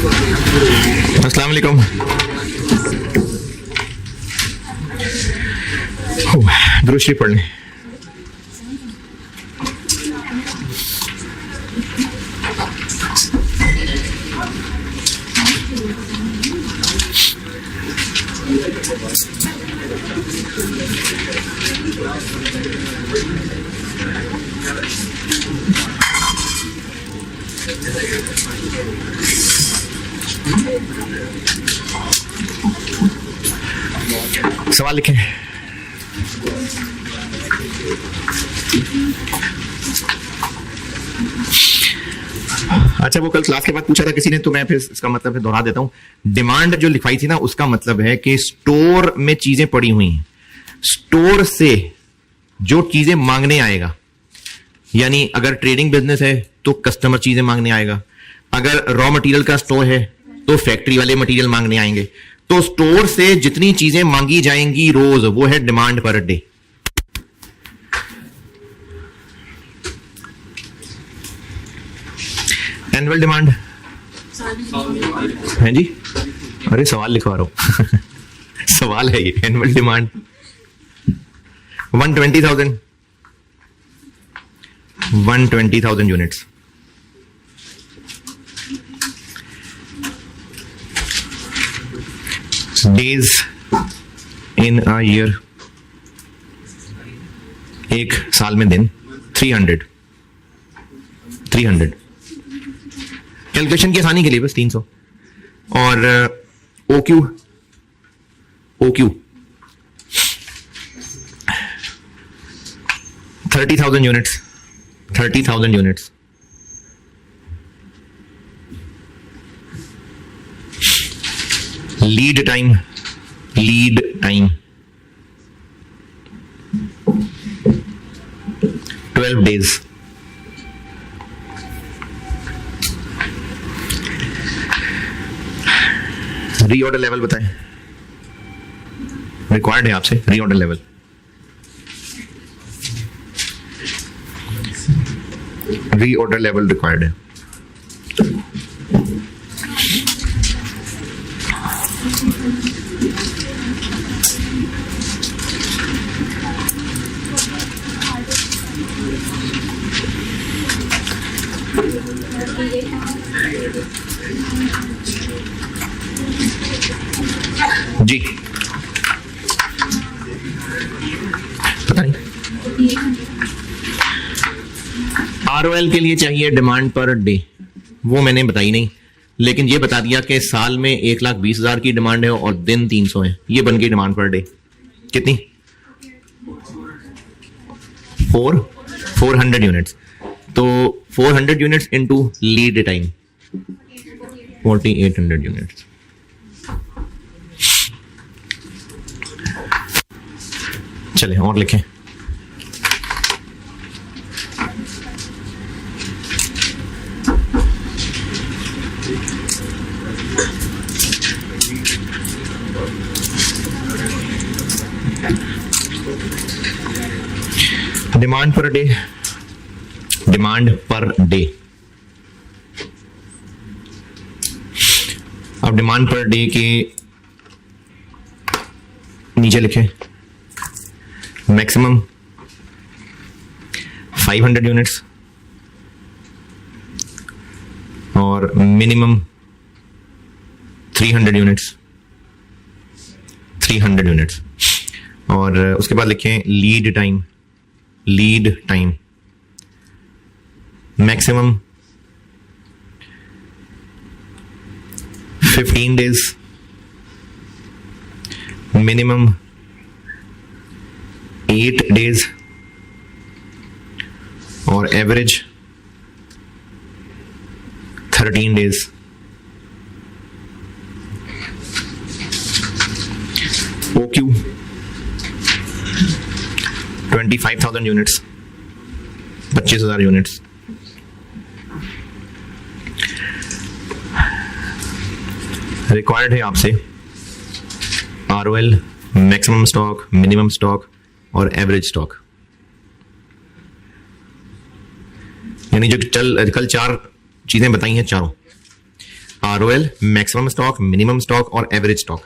अस्सलाम वालेकुम। दुरूद शरीफ पढ़ लें। सवाल लिखें। अच्छा, वो कल क्लास के बाद पूछा था किसी ने, तो मैं फिर इसका मतलब दोहरा देता हूं। डिमांड जो लिखवाई थी ना, उसका मतलब है कि स्टोर में चीजें पड़ी हुई हैं, स्टोर से जो चीजें मांगने आएगा, यानी अगर ट्रेडिंग बिजनेस है तो कस्टमर चीजें मांगने आएगा, अगर रॉ मटेरियल का स्टोर है तो फैक्ट्री वाले मटेरियल मांगने आएंगे। तो स्टोर से जितनी चीजें मांगी जाएंगी रोज, वो है demand per day. Annual demand है जी, अरे सवाल लिखवा रहा हूं सवाल है ये। Annual demand 120,000 units. Days in a year, एक साल में दिन 300। कैलकुलेशन की आसानी के लिए बस 300। और OQ 30,000 units. Lead time 12 days. Reorder level बताएं, रिक्वायर्ड है आपसे reorder level. Reorder level required है। जी पता नहीं। आरओएल के लिए चाहिए डिमांड पर डे, वो मैंने बताई नहीं, लेकिन ये बता दिया कि साल में 1,20,000 की डिमांड है और दिन 300 है। ये बन गई डिमांड पर डे कितनी? 400 यूनिट्स। तो 400 units into lead time 4800 units. चले और लिखें। डिमांड पर डे, अब डिमांड पर डे के नीचे लिखें मैक्सिमम 500 यूनिट्स और मिनिमम 300 यूनिट्स। और उसके बाद लिखें lead time maximum 15 days, minimum 8 days और average 13 days. OQ 25,000 units, 25,000 units. Required है आपसे ROL, maximum stock, minimum stock और एवरेज स्टॉक। यानी जो कल 4 चीजें बताई हैं, चारों ROL, maximum stock, minimum stock और एवरेज स्टॉक।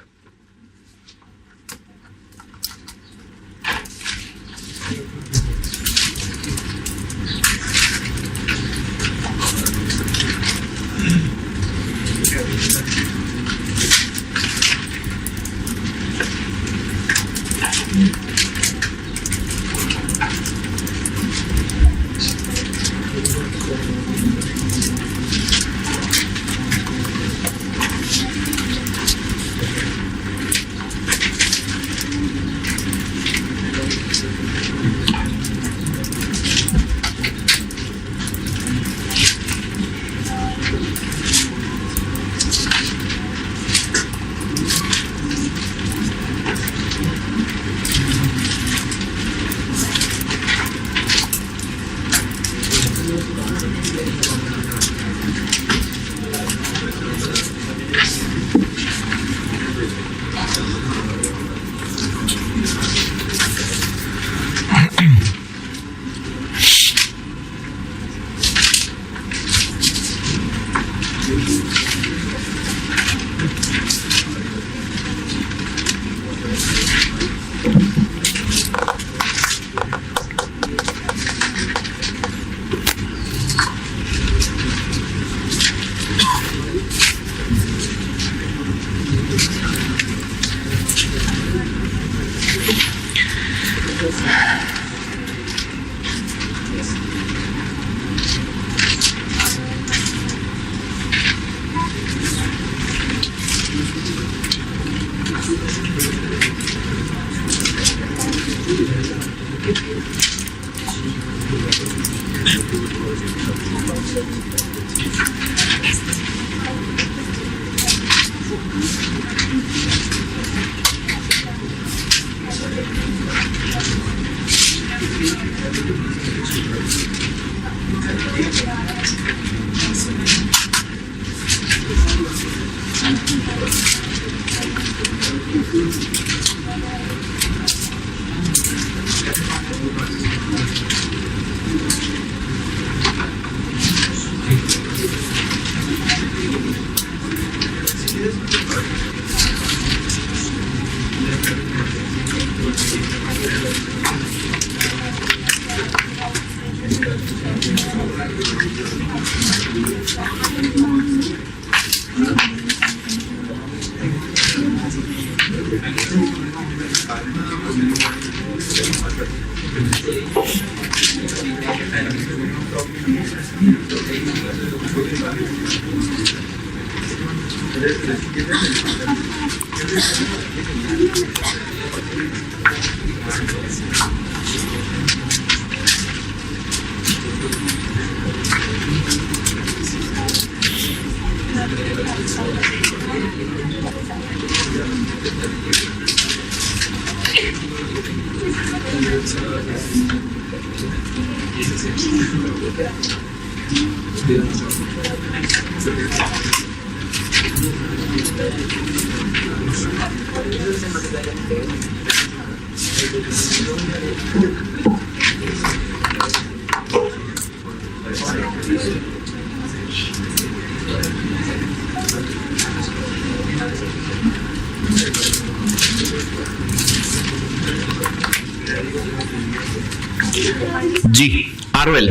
जी ROL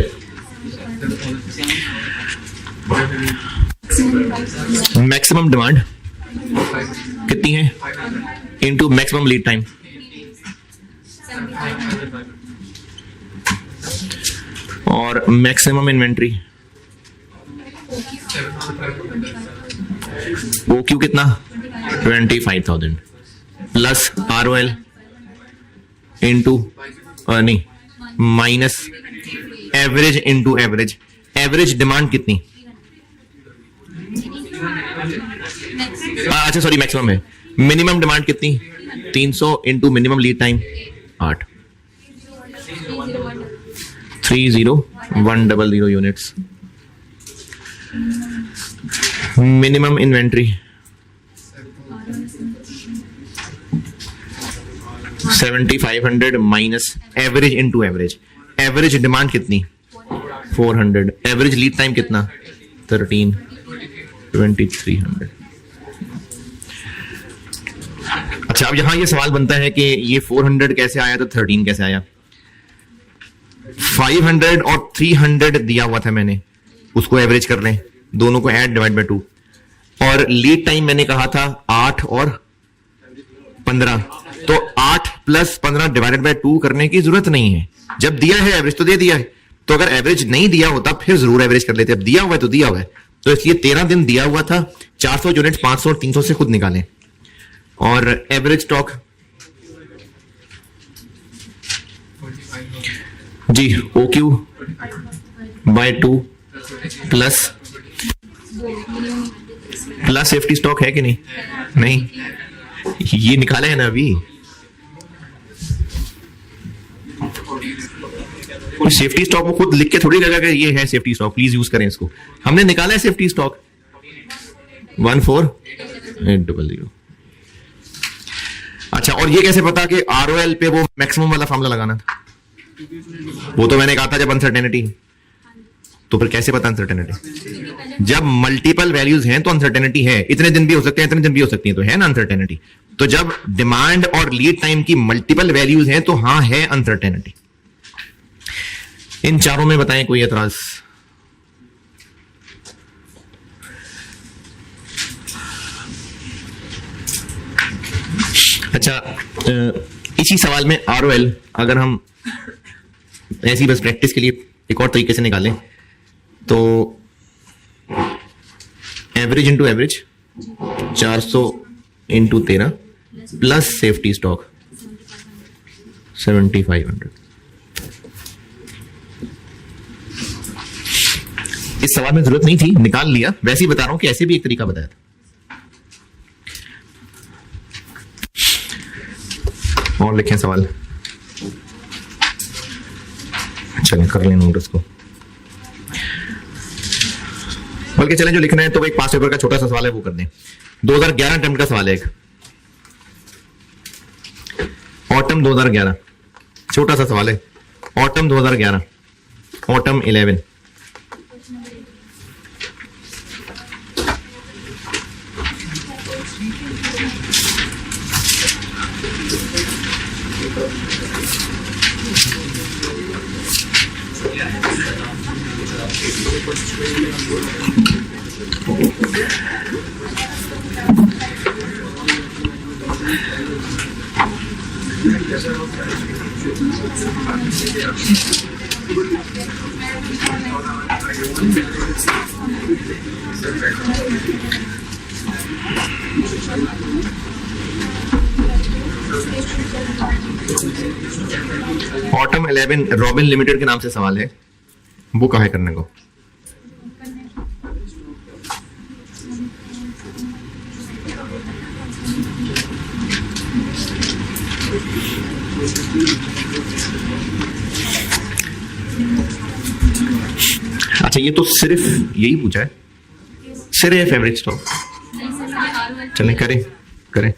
मैक्सिमम डिमांड कितनी है इनटू मैक्सिमम लीड टाइम, और मैक्सिमम इन्वेंट्री OQ कितना 25,000 प्लस ROL इनटू नहीं minus average into average. Average demand कितनी, अच्छा सॉरी मैक्सिमम है। मिनिमम डिमांड कितनी 300 into minimum lead time 8, 30100 units. Minimum inventory 7500 minus average into average. Average demand कितनी 400, average lead time कितना 13, 2300। अच्छा, अब यहां ये सवाल बनता है कि ये 400 कैसे आया तो 13 कैसे आया। 500 और 300 दिया हुआ था मैंने, उसको एवरेज कर लें, दोनों को ऐड डिवाइड बाय 2। और लीड टाइम मैंने कहा था 8 और 15, तो 8 + 15 डिवाइडेड बाय 2 करने की जरूरत नहीं है। जब दिया है एवरेज तो दे दिया है, तो अगर एवरेज नहीं दिया होता फिर जरूर एवरेज कर लेते। अब दिया हुआ है तो दिया हुआ है, तो इसलिए 13 दिन दिया हुआ था। 400 यूनिट 500 और 300 से खुद निकालें। और एवरेज स्टॉक जी OQ by 2 plus safety stock है कि नहीं? नहीं, ये निकाला है ना अभी। सेफ्टी स्टॉक को खुद लिख के थोड़ी लगा कि ये है सेफ्टी स्टॉक, प्लीज यूज करें इसको। हमने निकाला है सेफ्टी स्टॉक 14800। अच्छा, और ये कैसे पता कि ROL पे वो मैक्सिमम वाला फार्मूला लगाना था? वो तो मैंने कहा था जब अनसर्टेनिटी, तो फिर कैसे पता अनसर्टेनिटी? जब मल्टीपल वैल्यूज हैं तो अनसर्टेनिटी है। इतने दिन भी हो सकते हैं, इतने दिन भी हो सकती है, तो है ना अनसर्टेनिटी। तो जब डिमांड और लीड टाइम की मल्टीपल वैल्यूज हैं तो हां है अनसर्टेनिटी। इन चारों में बताएं कोई एतराज? अच्छा, इसी सवाल में ROL अगर हम ऐसी बस प्रैक्टिस के लिए एक और तरीके से निकालें तो average into average 400 into 13 plus safety stock 7500। इस सवाल में जरूरत नहीं थी, निकाल लिया, वैसे ही बता रहा हूं कि ऐसे भी एक तरीका बताया था। और लिखें सवाल, चलें कर लें नोट उसको। बल्कि चलें जो लिखना है तो एक पास पेपर का छोटा सा सवाल है वो कर दें। 2011 अटेम्प्ट का सवाल है एक, ऑटम 2011, छोटा सा सवाल है। Autumn 2011, autumn 11। Autumn 11 robin limited के नाम से सवाल है, वो कहा है करने को? अच्छा, ये तो सिर्फ यही पूछा है, सिर्फ एवरेज स्टॉक। चलें करें करें।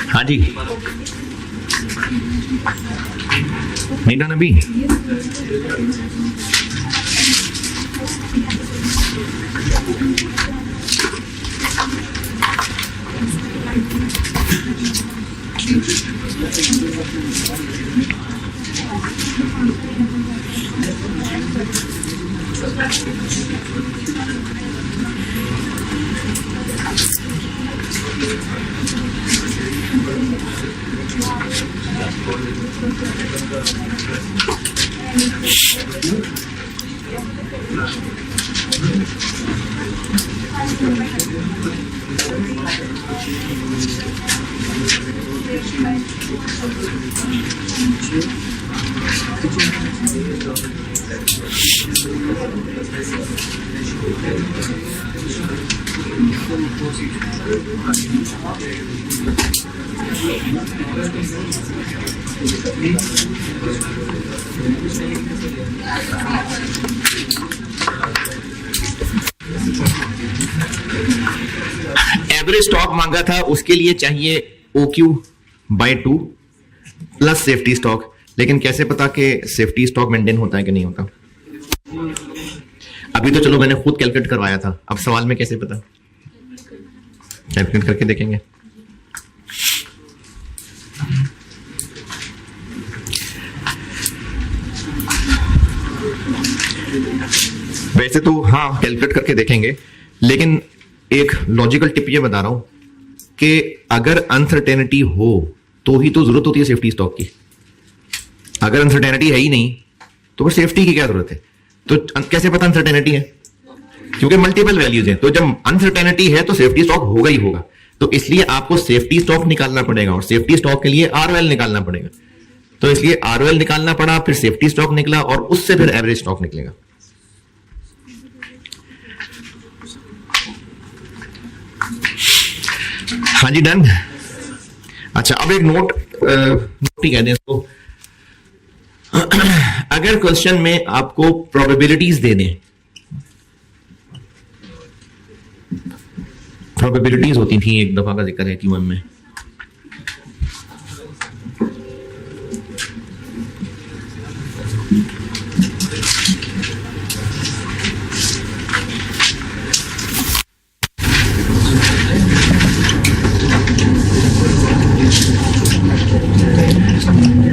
हाँ जी, नहीं डन अभी? एवरेज स्टॉक मांगा था, उसके लिए चाहिए OQ/2 प्लस सेफ्टी स्टॉक। लेकिन कैसे पता कि सेफ्टी स्टॉक मेंटेन होता है कि नहीं होता? अभी तो चलो मैंने खुद कैलकुलेट करवाया था, अब सवाल में कैसे पता? कैलकुलेट करके देखेंगे। वैसे तो हाँ कैलकुलेट करके देखेंगे, लेकिन एक लॉजिकल टिप ये बता रहा हूं कि अगर अनसर्टेनिटी हो तो ही तो जरूरत होती है सेफ्टी स्टॉक की। अगर अनसर्टेनिटी है ही नहीं तो फिर सेफ्टी की क्या जरूरत है? तो कैसे पता अनसर्टेनिटी है? क्योंकि मल्टीपल वैल्यूज है, तो जब अनसर्टेनिटी है तो सेफ्टी स्टॉक होगा ही होगा। तो इसलिए आपको सेफ्टी स्टॉक निकालना पड़ेगा और सेफ्टी स्टॉक के लिए ROL निकालना पड़ेगा। तो इसलिए ROL निकालना पड़ा, फिर सेफ्टी स्टॉक निकला और उससे फिर एवरेज स्टॉक निकलेगा। हाँ जी डन। अच्छा अब एक नोट ही कह दें इसको। अगर क्वेश्चन में आपको प्रोबेबिलिटीज दे दें, प्रोबेबिलिटीज होती थी, एक दफा का जिक्र है Q1 में।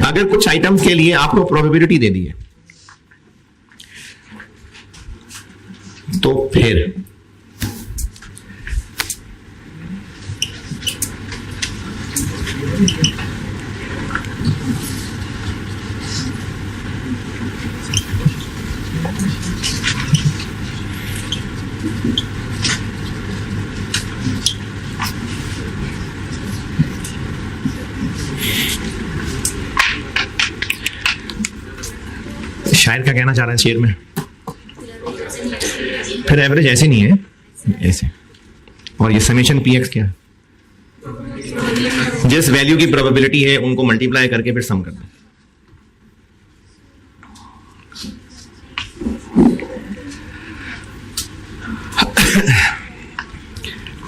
अगर कुछ आइटम्स के लिए आपको प्रोबेबिलिटी दे दी है तो फिर शायर क्या कहना चाह रहा है शेर में? फिर एवरेज ऐसे नहीं है, ऐसे। और ये समेशन PX क्या है? जिस वैल्यू की प्रोबेबिलिटी है उनको मल्टीप्लाई करके फिर सम कर दें।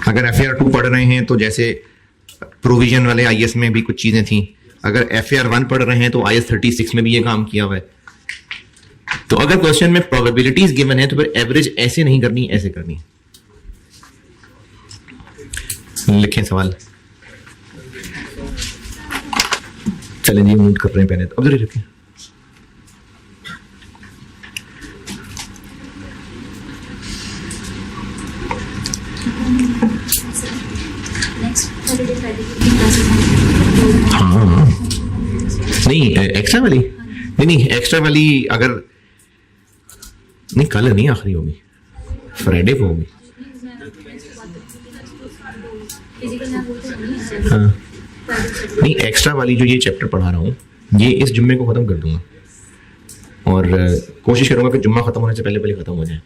अगर FAR 2 पढ़ रहे हैं तो जैसे प्रोविजन वाले IS में भी कुछ चीजें थी, अगर FAR 1 पढ़ रहे हैं तो IS 36 में भी ये काम किया हुआ है। तो अगर क्वेश्चन में प्रोबेबिलिटीज गिवन है तो फिर एवरेज ऐसे नहीं करनी, ऐसे करनी। लिखें सवाल। चलें जी नोट कर रहे हैं पहले तो। अब जरा लिखें। हाँ नहीं एक्स्ट्रा वाली नहीं एक्स्ट्रा वाली अगर नहीं कल नहीं आखिरी होगी, फ्राइडे को होगी। हाँ नहीं एक्स्ट्रा वाली जो ये चैप्टर पढ़ा रहा हूँ ये इस जुम्मे को ख़त्म कर दूंगा और कोशिश करूंगा कि जुम्मा ख़त्म होने से पहले ख़त्म हो जाए।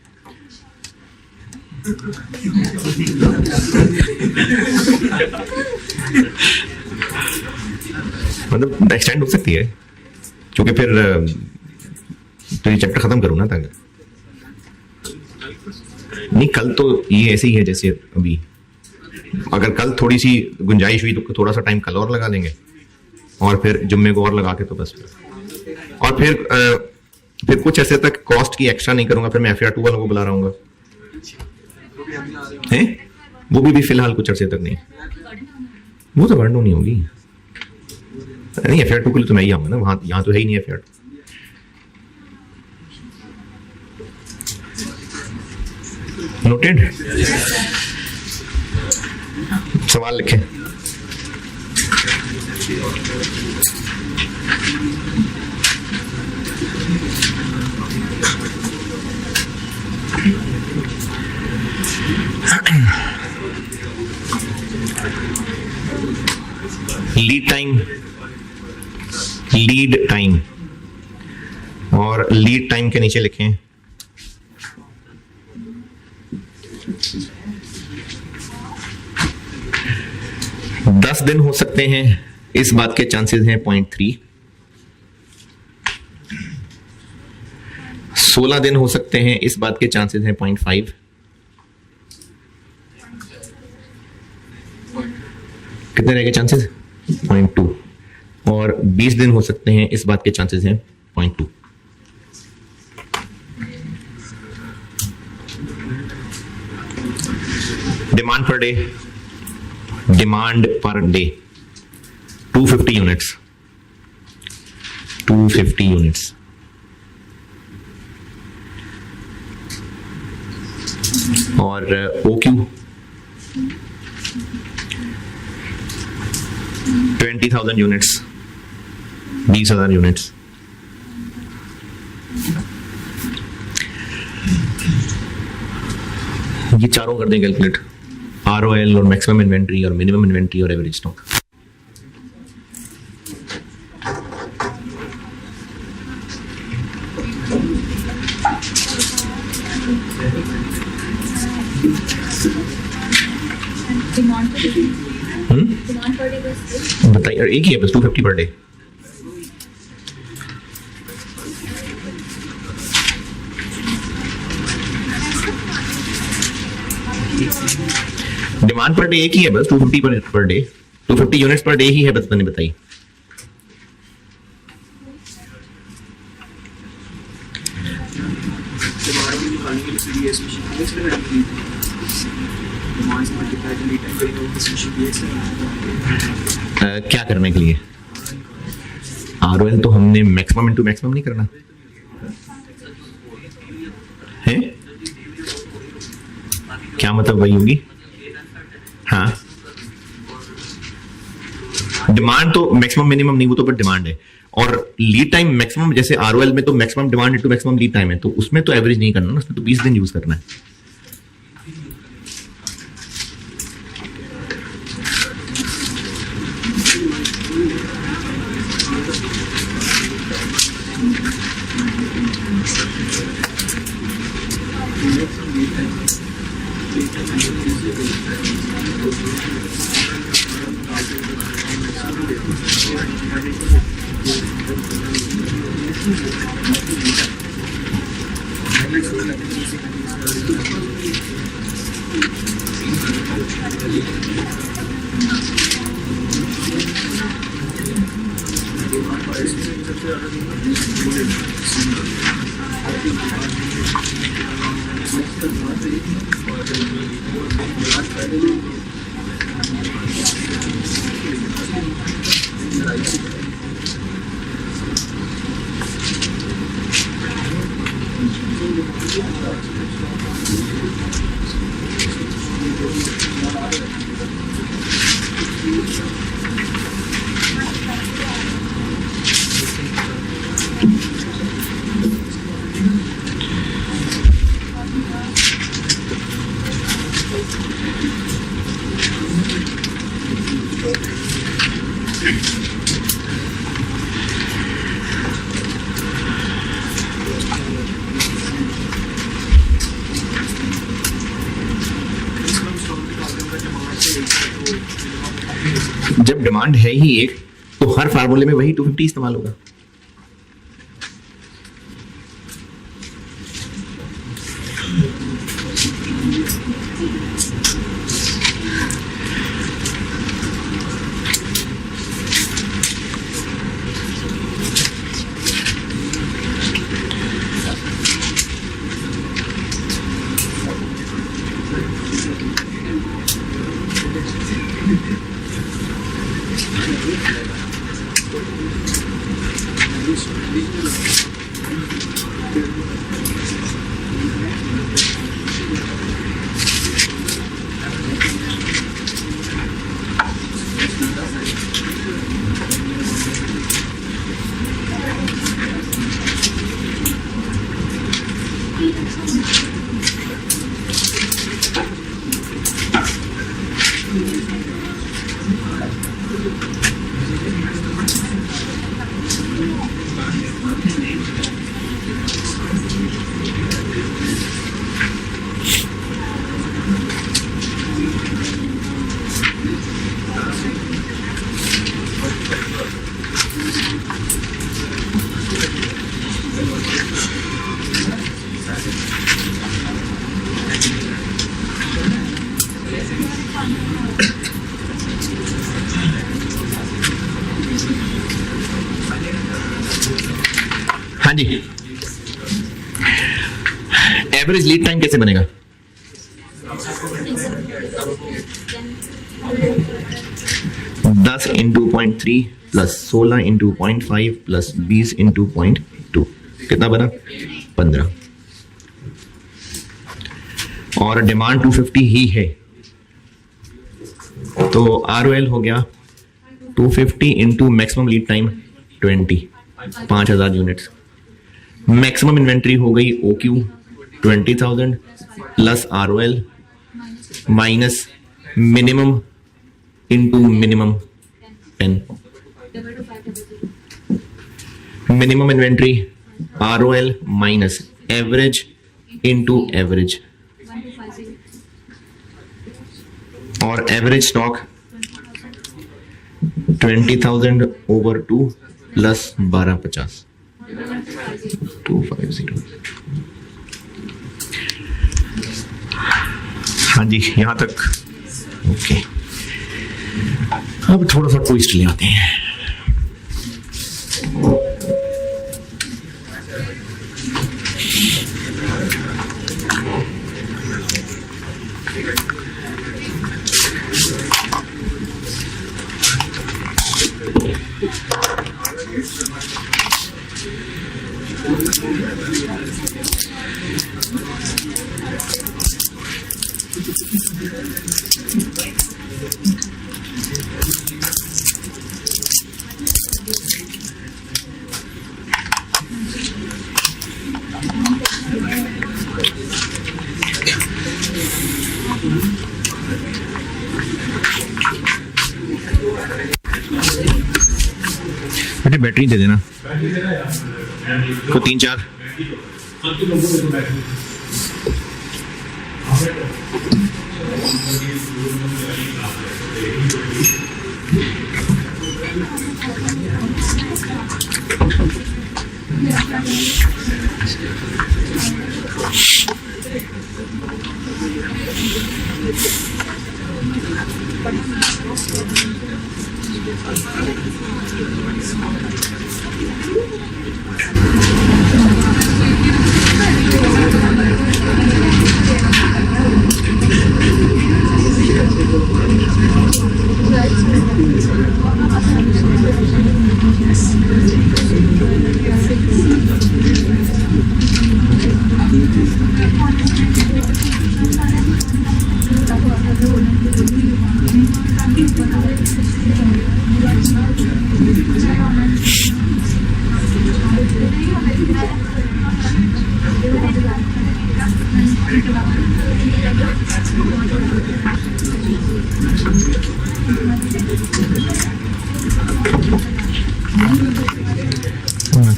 मतलब एक्सटेंड हो सकती है क्योंकि फिर तो ये चैप्टर ख़त्म करूँ ना तक। नहीं कल तो ये ऐसे ही है जैसे अभी, अगर कल थोड़ी सी गुंजाइश हुई तो थोड़ा सा टाइम कल और लगा लेंगे। और फिर जुम्मे को और लगा के तो बस और फिर कुछ ऐसे तक कॉस्ट की एक्स्ट्रा नहीं करूंगा, फिर मैं FAR2 वालों को बुला रहा हूँ हैं, वो भी फिलहाल कुछ अर्से तक नहीं, वो तो बढ़ नहीं होगी। नहीं FAR2 के लिए तो मैं ही आऊंगा ना, वहां यहाँ तो है ही नहीं FAR2। नोटेड। सवाल लिखें। लीड टाइम और लीड टाइम के नीचे लिखें दस दिन हो सकते हैं, इस बात के चांसेस हैं 0.3। 16 दिन हो सकते हैं, इस बात के चांसेस हैं 0.5। कितने रहेंगे चांसेस? 0.2। और 20 दिन हो सकते हैं, इस बात के चांसेस हैं 0.2। डिमांड पर डे 250 यूनिट्स। 250 यूनिट्स। और OQ 20,000 यूनिट्स, 20,000 यूनिट्स। ये चारों कर दें कैलकुलेट, ROL और मैक्सिमम इन्वेंट्री और मिनिमम इन्वेंट्री और एवरेज स्टॉक। बताइए, एक ही है बस 250 per day. Demand per day एक ही है बस 250 per day, 250 units per day ही है बस। मैंने बताई क्या करने के लिए? ROL तो हमने मैक्सिमम इंटू मैक्सिमम नहीं करना है। क्या मतलब वही होगी? हाँ, डिमांड तो मैक्सिमम मिनिमम नहीं, वो तो बट डिमांड है। और लीड टाइम मैक्सिमम, जैसे ROL में तो maximum demand into maximum lead time है, तो उसमें तो एवरेज नहीं करना ना, उसमें तो 20 दिन यूज करना है। जब डिमांड है ही एक, तो हर फार्मूले में वही 250 इस्तेमाल होगा। हाँ जी, एवरेज लीड टाइम कैसे बनेगा? दस into 0.3 plus 16 into 0.5 plus 20 into 0.2 कितना बना? 15। और डिमांड 250 ही है, तो ROL हो गया 250 into maximum lead time 20, 5000 units. Maximum inventory हो गई OQ 20,000 plus ROL minus minimum into minimum 10। Minimum inventory ROL minus average into average, और एवरेज स्टॉक 20,000 ओवर 2 प्लस 1250 250। हाँ जी, यहां तक ओके। अब थोड़ा सा ट्विस्ट ले आते हैं। बेटे बैटरी दे देना को 3-4।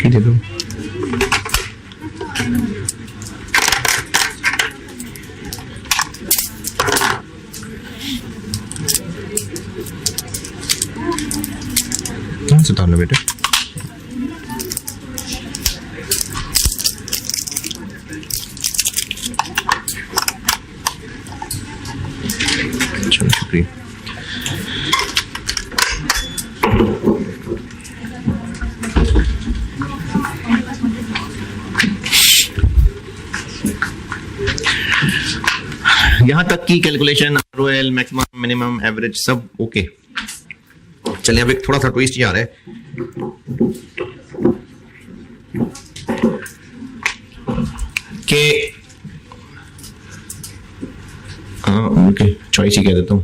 दे दो। उतार लो बेटे। चलो शुक्रिया। यहां तक की calculation ROL maximum minimum average सब ओके। चलिए अब एक थोड़ा सा ट्विस्ट ये आ रहा है कि ओके चॉइस ही कह देता हूं,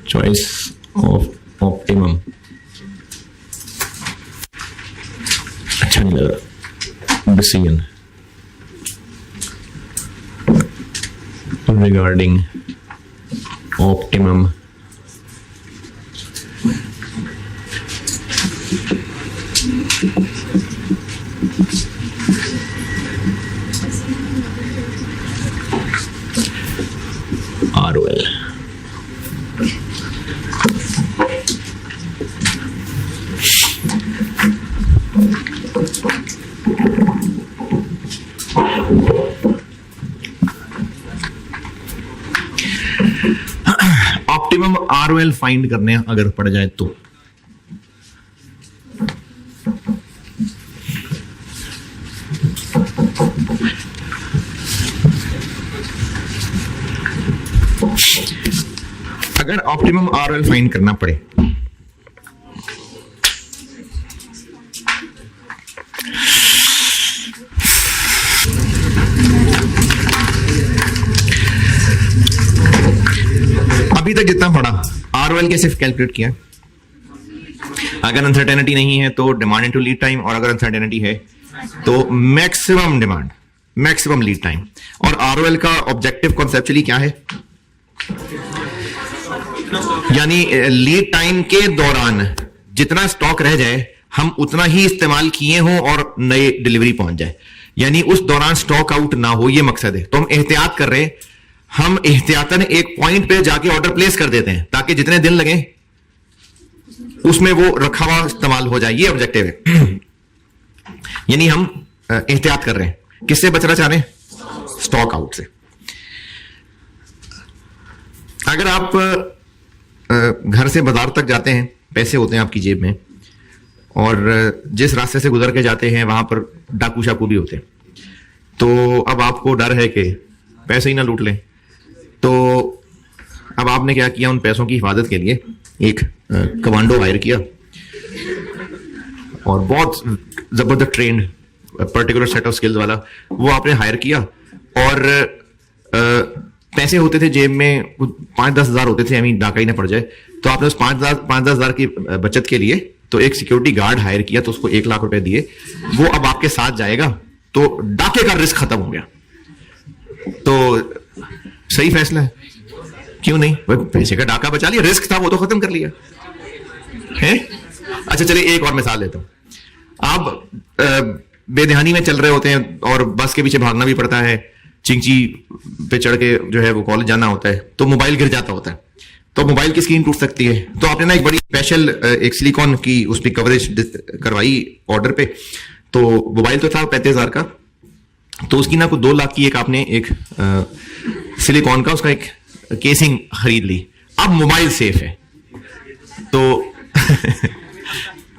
चॉइस ऑफ ऑप्टिमम अच्छा नहीं लग रहा, decision regarding optimum ROL. Optimum ROL find करने अगर पड़ जाए तो अगर ऑप्टिमम ROL फाइंड करना पड़े अभी तक जितना पढ़ा ROL कैसे कैलकुलेट किया, अगर अनसर्टेनिटी नहीं है तो डिमांड इनटू लीड टाइम, और अगर अनसर्टेनिटी है तो maximum demand maximum lead time. और ROL का ऑब्जेक्टिव कॉन्सेप्चुअली क्या है, यानी लीड टाइम के दौरान जितना स्टॉक रह जाए हम उतना ही इस्तेमाल किए हों और नई डिलीवरी पहुंच जाए, यानी उस दौरान स्टॉक आउट ना हो, ये मकसद है। तो हम एहतियात कर रहे हैं, हम एहतियातन एक पॉइंट पे जाके ऑर्डर प्लेस कर देते हैं ताकि जितने दिन लगे उसमें वो रखा हुआ इस्तेमाल हो जाए, ये ऑब्जेक्टिव है। यानी हम एहतियात कर रहे हैं, किससे बचना चाह रहे हैं, स्टॉक आउट से। अगर आप घर से बाजार तक जाते हैं, पैसे होते हैं आपकी जेब में, और जिस रास्ते से गुजर के जाते हैं वहां पर डाकू शाकू भी होते हैं, तो अब आपको डर है कि पैसे ही ना लूट लें, तो अब आपने क्या किया, उन पैसों की हिफाजत के लिए एक कमांडो हायर किया और बहुत जबरदस्त trend particular set of skills वाला वो आपने हायर किया। और पैसे होते थे जेब में, 5-10 हज़ार होते थे, अमीन डाका ही ना पड़ जाए, तो आपने उस 5-10 हज़ार की बचत के लिए तो एक सिक्योरिटी गार्ड हायर किया, तो उसको 1 लाख रुपए दिए, वो अब आपके साथ जाएगा, तो डाके का रिस्क खत्म हो गया। तो सही फैसला है, क्यों नहीं, पैसे का डाका बचा लिया, रिस्क था वो तो खत्म कर लिया है। अच्छा चलिए एक और मिसाल लेता हूं, आप बेध्यानी में चल रहे होते हैं और बस के पीछे भागना भी पड़ता है, चिंची पे चढ़ के जो है वो कॉलेज जाना होता है, तो मोबाइल गिर जाता होता है, तो मोबाइल की स्क्रीन टूट सकती है, तो आपने ना एक बड़ी स्पेशल एक सिलिकॉन की उस पर कवरेज करवाई ऑर्डर पे, तो मोबाइल तो था 35,000 का, तो उसकी ना कुछ 2 लाख की एक आपने एक सिलिकॉन का उसका एक केसिंग खरीद ली। अब मोबाइल सेफ है तो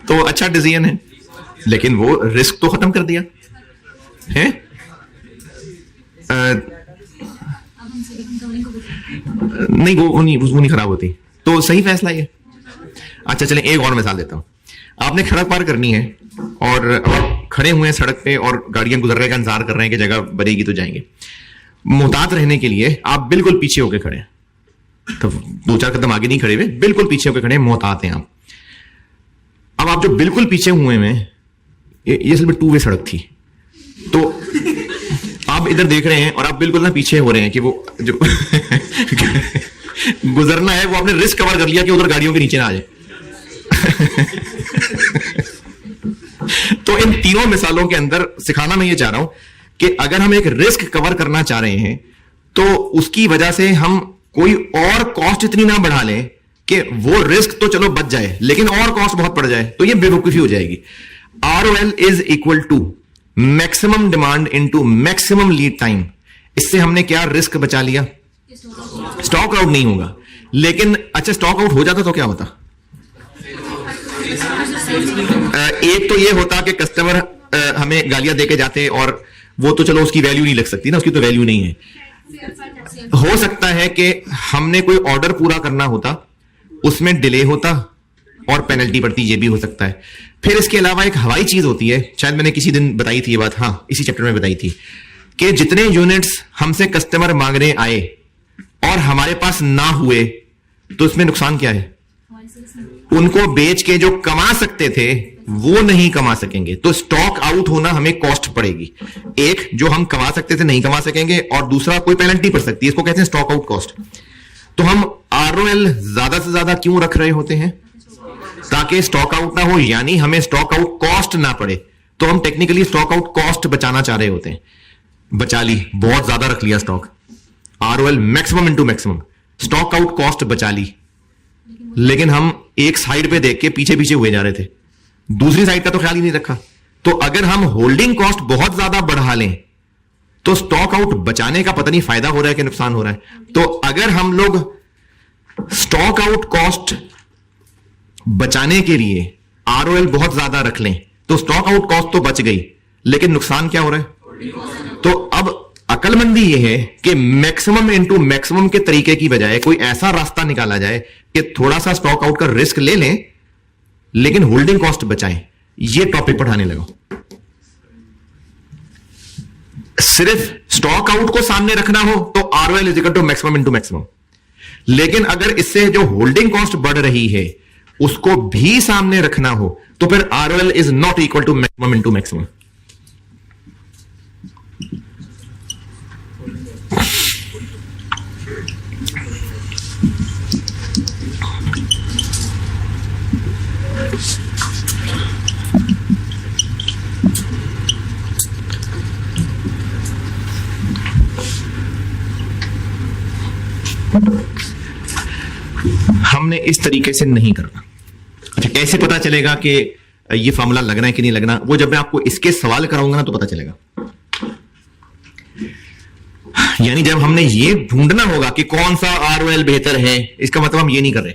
तो अच्छा डिसीजन है, लेकिन वो रिस्क तो खत्म कर दिया है। नहीं वो नहीं खराब होती, तो सही फैसला ये। अच्छा चलें एक और मिसाल देता हूं, आपने सड़क पार करनी है और अब खड़े हुए हैं सड़क पे और गाड़ियां गुजरने का इंतजार कर रहे हैं कि जगह बनेगी तो जाएंगे। मुहतात रहने के लिए आप बिल्कुल पीछे होकर खड़े हैं, तो 2-4 कदम आगे नहीं खड़े हुए, बिल्कुल पीछे होकर खड़े हैं, मुहतात हैं आप। अब आप जो बिल्कुल पीछे हुए में, ये सिर्फ 2 वे सड़क थी, तो आप इधर देख रहे हैं और आप बिल्कुल ना पीछे हो रहे हैं कि वो जो गुजरना है वो आपने रिस्क कवर कर लिया कि उधर गाड़ियों के नीचे ना आ जाए। तो इन तीनों मिसालों के अंदर सिखाना मैं ये चाह रहा हूं कि अगर हम एक रिस्क कवर करना चाह रहे हैं तो उसकी वजह से हम कोई और कॉस्ट इतनी ना बढ़ा लें कि वो रिस्क तो चलो बच जाए लेकिन और कॉस्ट बहुत पड़ जाए, तो ये बेवकूफी हो जाएगी। ROL is equal to maximum demand into maximum lead time. इससे हमने क्या रिस्क बचा लिया, स्टॉक आउट नहीं होगा। लेकिन अच्छा स्टॉक आउट हो जाता तो क्या होता, एक तो ये होता कि कस्टमर हमें गालियां देके जाते और वो तो चलो उसकी वैल्यू नहीं लग सकती ना, उसकी तो वैल्यू नहीं है। हो सकता है कि हमने कोई ऑर्डर पूरा करना होता, उसमें डिले होता और पेनल्टी पड़ती, ये भी हो सकता है। फिर इसके अलावा एक हवाई चीज होती है, शायद मैंने किसी दिन बताई थी ये बात, हाँ इसी चैप्टर में बताई थी, कि जितने यूनिट्स हमसे कस्टमर मांगने आए और हमारे पास ना हुए तो इसमें नुकसान क्या है? उनको बेच के जो कमा सकते थे वो नहीं कमा सकेंगे, तो स्टॉक आउट होना हमें कॉस्ट पड़ेगी। एक, जो हम कमा सकते थे नहीं कमा सकेंगे, और दूसरा कोई पेनल्टी पड़ सकती है, इसको कहते हैं स्टॉक आउट कॉस्ट। तो हम ROL ज्यादा से ज्यादा क्यों रख रहे होते हैं? ताकि स्टॉक आउट ना हो, यानी हमें स्टॉक आउट कॉस्ट ना पड़े। तो हम टेक्निकली स्टॉक आउट कॉस्ट बचाना चाह रहे होते हैं। बचा ली, बहुत ज्यादा रख लिया stock, ROL maximum into maximum, stock out cost बचा ली, लेकिन हम एक साइड पे देख के पीछे पीछे हुए जा रहे थे, दूसरी साइड का तो ख्याल ही नहीं रखा। तो अगर हम होल्डिंग कॉस्ट बहुत ज्यादा बढ़ा लें तो स्टॉक आउट बचाने का पता नहीं फायदा हो रहा है कि नुकसान हो रहा है। तो अगर हम लोग स्टॉक आउट कॉस्ट बचाने के लिए ROL बहुत ज्यादा रख लें तो स्टॉक आउट कॉस्ट तो बच गई, लेकिन नुकसान क्या हो रहा है? तो अब अकलमंदी यह है कि मैक्सिमम इनटू मैक्सिमम के तरीके की बजाय कोई ऐसा रास्ता निकाला जाए कि थोड़ा सा स्टॉक आउट का रिस्क ले लें लेकिन होल्डिंग कॉस्ट बचाएं। यह टॉपिक पढ़ाने लगा। सिर्फ स्टॉक आउट को सामने रखना हो तो ROL is equal to maximum into maximum, लेकिन अगर इससे जो होल्डिंग कॉस्ट बढ़ रही है उसको भी सामने रखना हो तो फिर ROL is not equal to maximum into maximum. हमने इस तरीके से नहीं करना। अच्छा, कैसे पता चलेगा कि ये फॉर्मूला लगना है कि नहीं लगना? वो जब मैं आपको इसके सवाल कराऊंगा ना तो पता चलेगा। यानी जब हमने ये ढूंढना होगा कि कौन सा ROL बेहतर है, इसका मतलब हम ये नहीं कर रहे।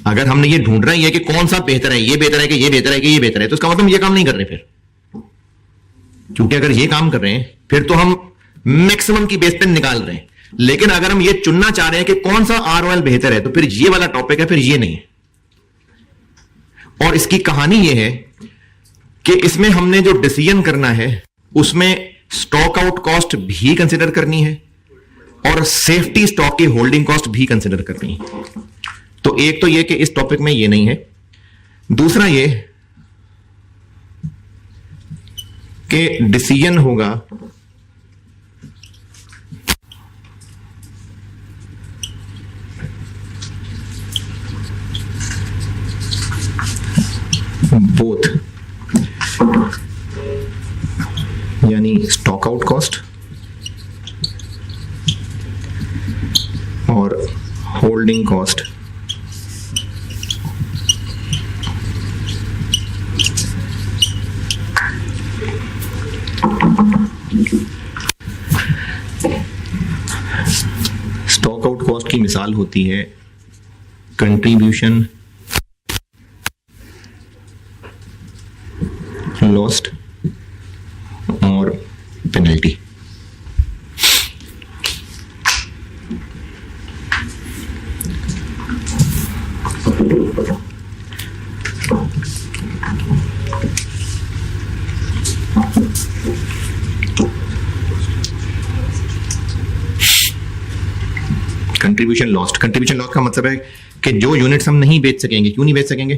अगर हमने ये ढूंढना ही है कि कौन सा बेहतर है, ये बेहतर है कि ये बेहतर है कि ये बेहतर है, तो इसका मतलब हम ये काम नहीं कर रहे फिर। क्योंकि अगर ये काम कर रहे हैं फिर तो हम मैक्सिमम की बेस पे निकाल रहे हैं, लेकिन अगर हम ये चुनना चाह रहे हैं कि कौन सा ROL बेहतर है तो फिर ये वाला टॉपिक है, फिर ये नहीं है। और इसकी कहानी ये है कि इसमें हमने जो डिसीजन करना है उसमें स्टॉक आउट कॉस्ट भी कंसिडर करनी है और सेफ्टी स्टॉक की होल्डिंग कॉस्ट भी कंसिडर करनी है। तो एक तो ये कि इस टॉपिक में ये नहीं है, दूसरा ये कि डिसीजन होगा बोथ, यानी स्टॉक आउट कॉस्ट और holding cost stock out cost की मिसाल होती है कंट्रीब्यूशन लॉस्ट और पेनल्टी। कंट्रीब्यूशन लॉस्ट का मतलब है कि जो यूनिट्स हम नहीं बेच सकेंगे। क्यों नहीं बेच सकेंगे?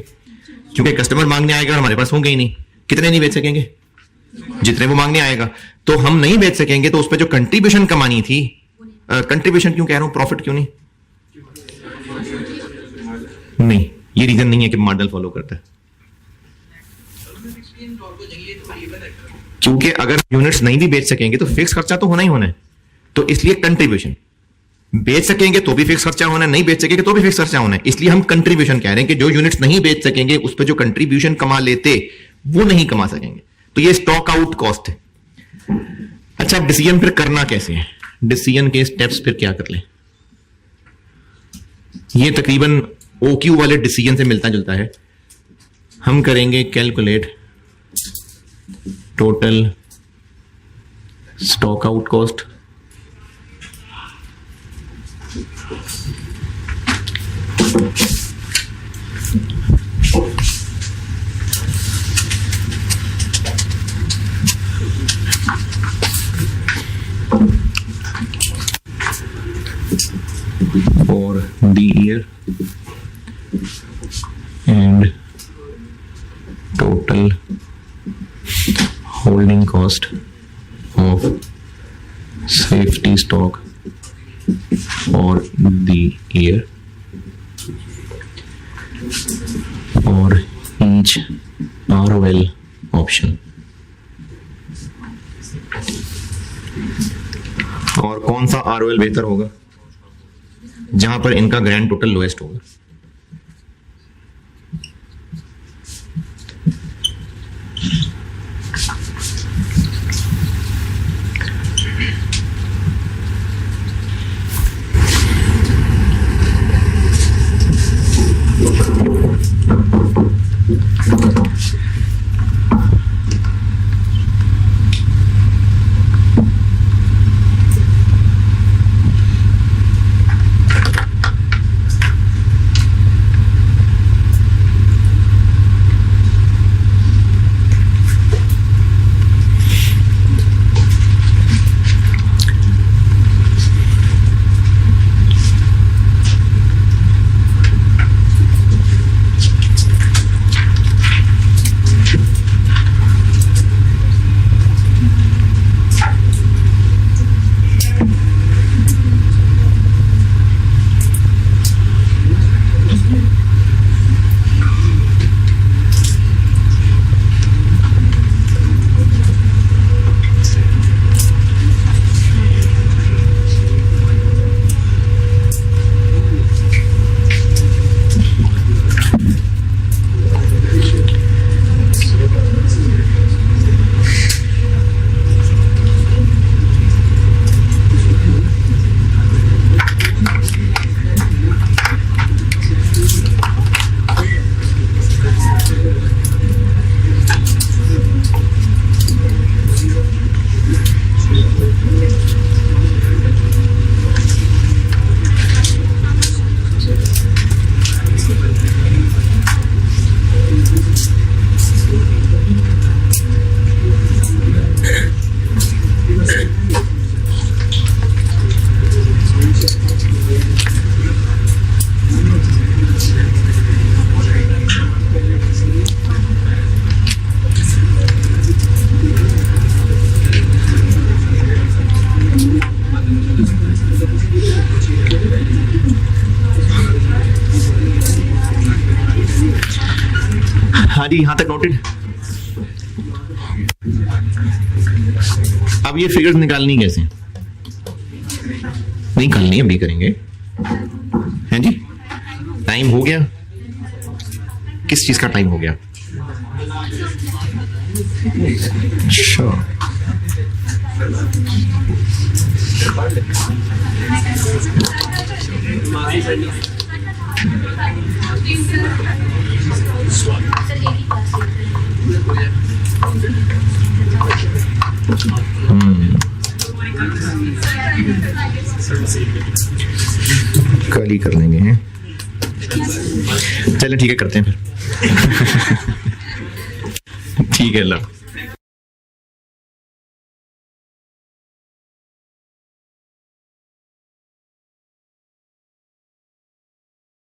क्योंकि कस्टमर मांगने आएगा और हमारे पास होंगे ही नहीं। कितने नहीं बेच सकेंगे? जितने वो मांगने आएगा। तो हम नहीं बेच सकेंगे तो उस पर जो कंट्रीब्यूशन कमानी थी, कंट्रीब्यूशन क्यों कह रहा हूं, प्रॉफिट क्यों नहीं? नहीं, ये रीजन नहीं है कि मॉडल फॉलो करता है। क्योंकि अगर यूनिट्स नहीं भी बेच सकेंगे तो फिक्स खर्चा तो होना ही होना है, तो इसलिए कंट्रीब्यूशन। बेच सकेंगे तो भी फिक्स खर्चा होना है, नहीं बेच सकेंगे तो भी फिक्स खर्चा होना है, इसलिए हम कंट्रीब्यूशन कह रहे हैं कि जो यूनिट्स नहीं बेच सकेंगे उस पर जो कंट्रीब्यूशन कमा लेते वो नहीं कमा सकेंगे। तो ये स्टॉक आउट कॉस्ट है। अच्छा, डिसीजन फिर करना कैसे है? डिसीजन के स्टेप्स फिर क्या कर ले? ये तकरीबन OQ वाले डिसीजन से मिलता जुलता है। हम करेंगे calculate total stock out cost and total holding cost of safety stock for the year for each ROL option. और कौन सा ROL बेहतर होगा जहां पर इनका ग्रैंड टोटल लोएस्ट होगा? हाँ जी, यहां तक नोटेड। अब ये फिगर्स निकालनी कैसे? निकालनी है, अभी करेंगे। हैं जी, टाइम हो गया? किस चीज का टाइम हो गया? अच्छा, कल ही कर लेंगे हैं। चलें ठीक है, करते हैं फिर। ठीक है, अल्लाह।